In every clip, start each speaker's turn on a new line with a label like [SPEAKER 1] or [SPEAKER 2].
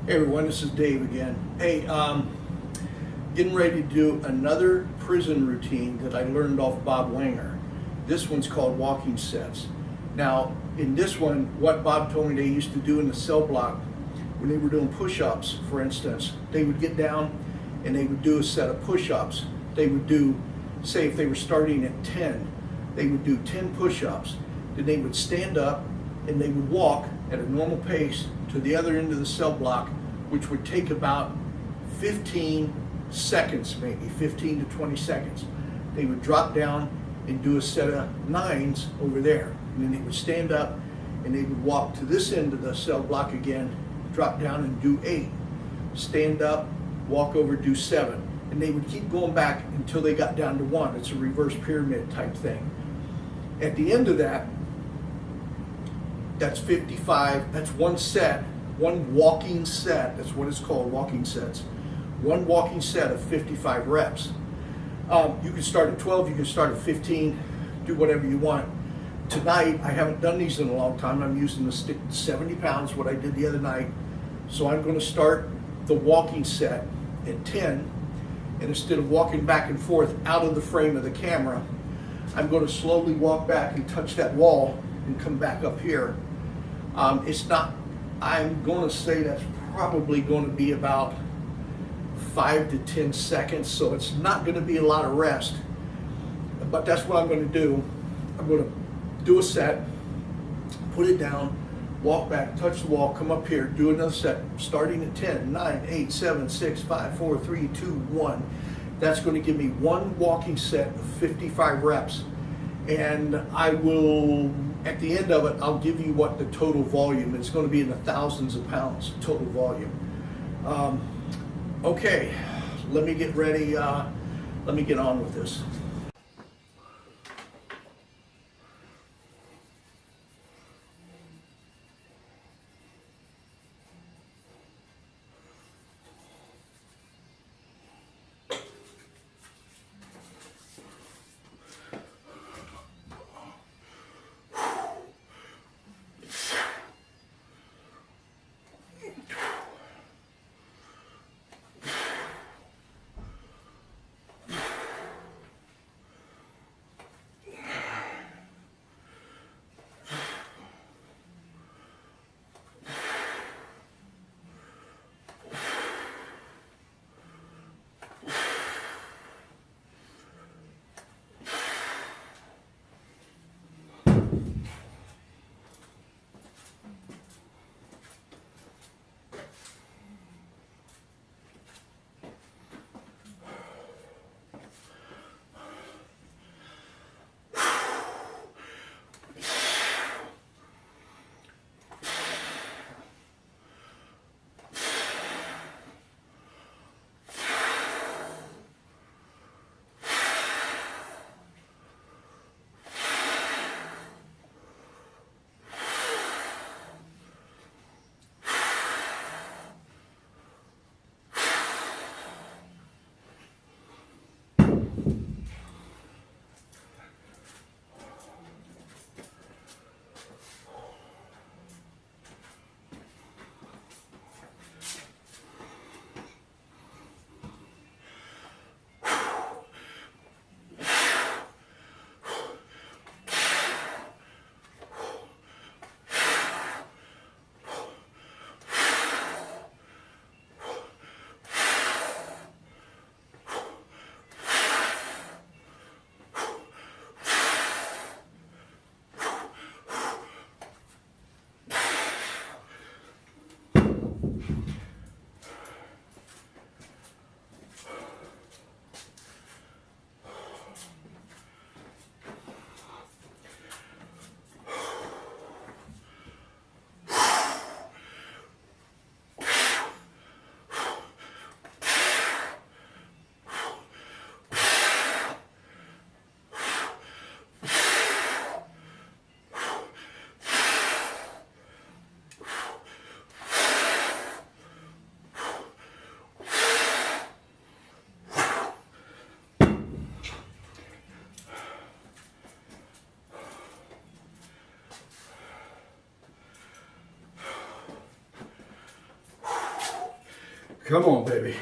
[SPEAKER 1] Hey everyone, this is Dave again. Hey, getting ready to do another prison routine that I learned off Bob Wenger. This one's called walking sets. Now, in this one, what Bob told me they used to do in the cell block, when they were doing push-ups, for instance, they would get down and they would do a set of push-ups. They would do, say if they were starting at 10, they would do 10 push-ups. Then they would stand up and they would walk at a normal pace to the other end of the cell block, which would take about 15 seconds, maybe 15 to 20 seconds. They would drop down and do a set of 9s over there. And then they would stand up and they would walk to this end of the cell block again, drop down and do 8. Stand up, walk over, do 7. And they would keep going back until they got down to 1. It's a reverse pyramid type thing. At the end of that, that's 55, that's one set, one walking set, that's what it's called, walking sets. One walking set of 55 reps. You can start at 12, you can start at 15, do whatever you want. Tonight, I haven't done these in a long time. I'm using the stick 70 pounds, what I did the other night. So I'm gonna start the walking set at 10, and instead of walking back and forth out of the frame of the camera, I'm gonna slowly walk back and touch that wall and come back up here. I'm going to say that's probably going to be about 5 to 10 seconds, so it's not going to be a lot of rest. But that's what I'm going to do. I'm going to do a set, put it down, walk back, touch the wall, come up here, do another set, starting at 10, 9, 8, 7, 6, 5, 4, 3, 2, 1. That's going to give me one walking set of 55 reps. And I will, at the end of it, I'll give you what the total volume, it's going to be in the thousands of pounds total volume. Okay, let me get ready, let me get on with this. Come on, baby.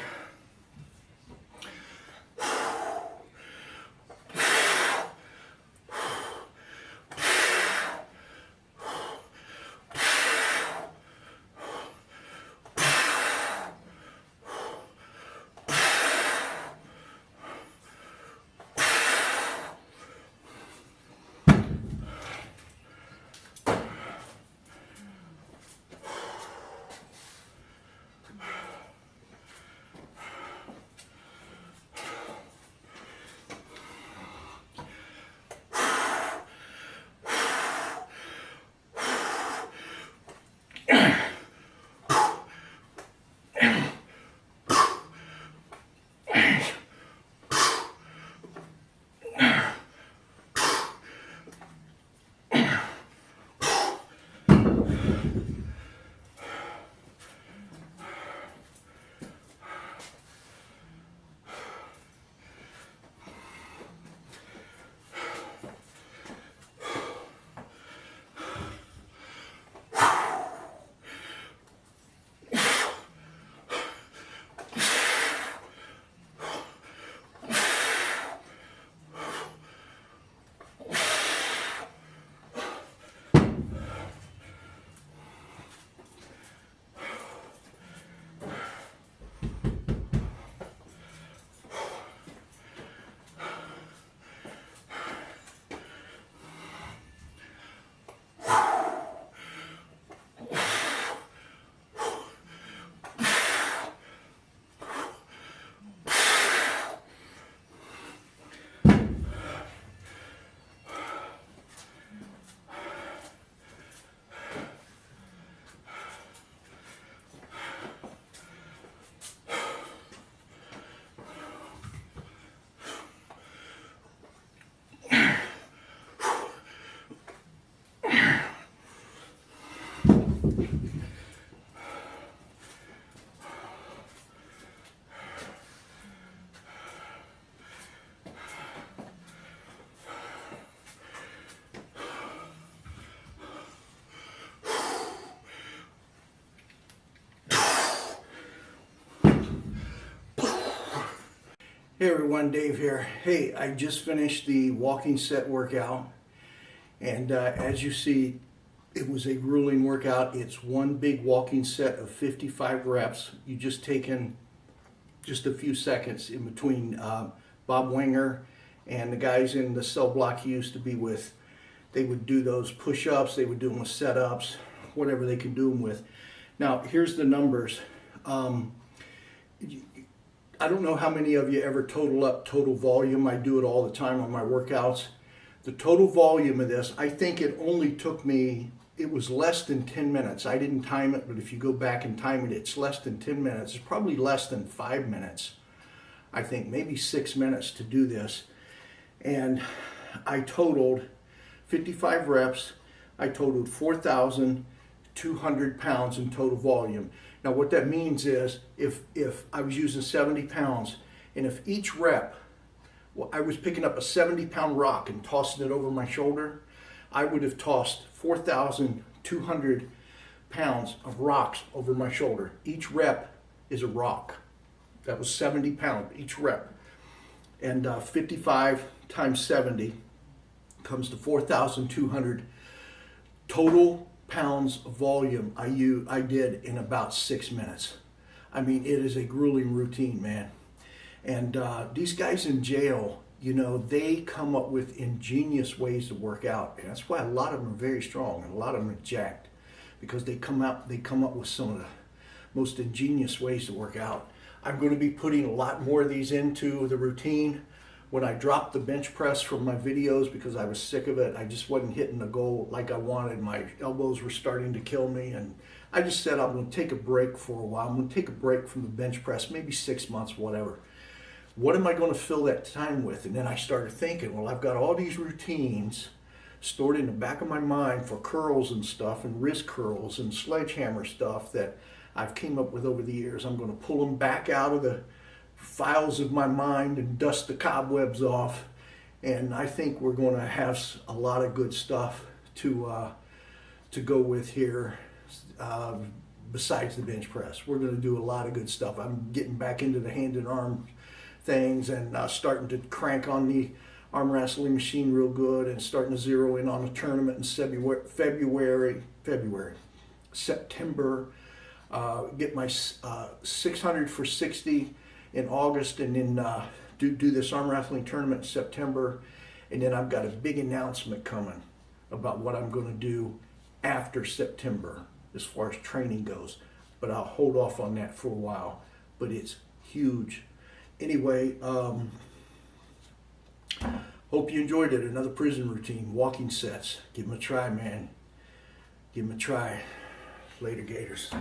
[SPEAKER 1] Hey everyone, Dave here. Hey, I just finished the walking set workout, and as you see, it was a grueling workout. It's one big walking set of 55 reps. You just take in just a few seconds in between Bob Wenger and the guys in the cell block he used to be with. They would do those push-ups, they would do them with set-ups, whatever they could do them with. Now, here's the numbers. I don't know how many of you ever total up total volume. I do it all the time on my workouts. The total volume of this, I think it only took me, it was less than 10 minutes. I didn't time it, but if you go back and time it, it's less than 10 minutes. It's probably less than 5 minutes. I think maybe 6 minutes to do this. And I totaled 55 reps. I totaled 4,200 pounds in total volume. Now what that means is if I was using 70 pounds and if each rep, well, I was picking up a 70-pound rock and tossing it over my shoulder, I would have tossed 4,200 pounds of rocks over my shoulder. Each rep is a rock. That was 70 pounds each rep. And 55 times 70 comes to 4,200 total pounds of volume I did in about 6 minutes. I mean, it is a grueling routine, man. And these guys in jail, you know, they come up with ingenious ways to work out. And that's why a lot of them are very strong and a lot of them are jacked, because they come up with some of the most ingenious ways to work out. I'm going to be putting a lot more of these into the routine. When I dropped the bench press from my videos because I was sick of it, I just wasn't hitting the goal like I wanted. My elbows were starting to kill me, and I just said I'm going to take a break for a while. I'm going to take a break from the bench press, maybe 6 months, whatever. What am I going to fill that time with? And then I started thinking, well, I've got all these routines stored in the back of my mind for curls and stuff, and wrist curls and sledgehammer stuff that I've came up with over the years. I'm going to pull them back out of the files of my mind and dust the cobwebs off, and I think we're going to have a lot of good stuff to go with here besides the bench press. We're going to do a lot of good stuff. I'm getting back into the hand and arm things and starting to crank on the arm wrestling machine real good and starting to zero in on a tournament in September. Get my 600 for 60 in August, and then do this arm wrestling tournament in September. And then I've got a big announcement coming about what I'm going to do after September as far as training goes. But I'll hold off on that for a while. But it's huge. Anyway, hope you enjoyed it. Another prison routine, walking sets. Give them a try, man. Give them a try. Later, Gators.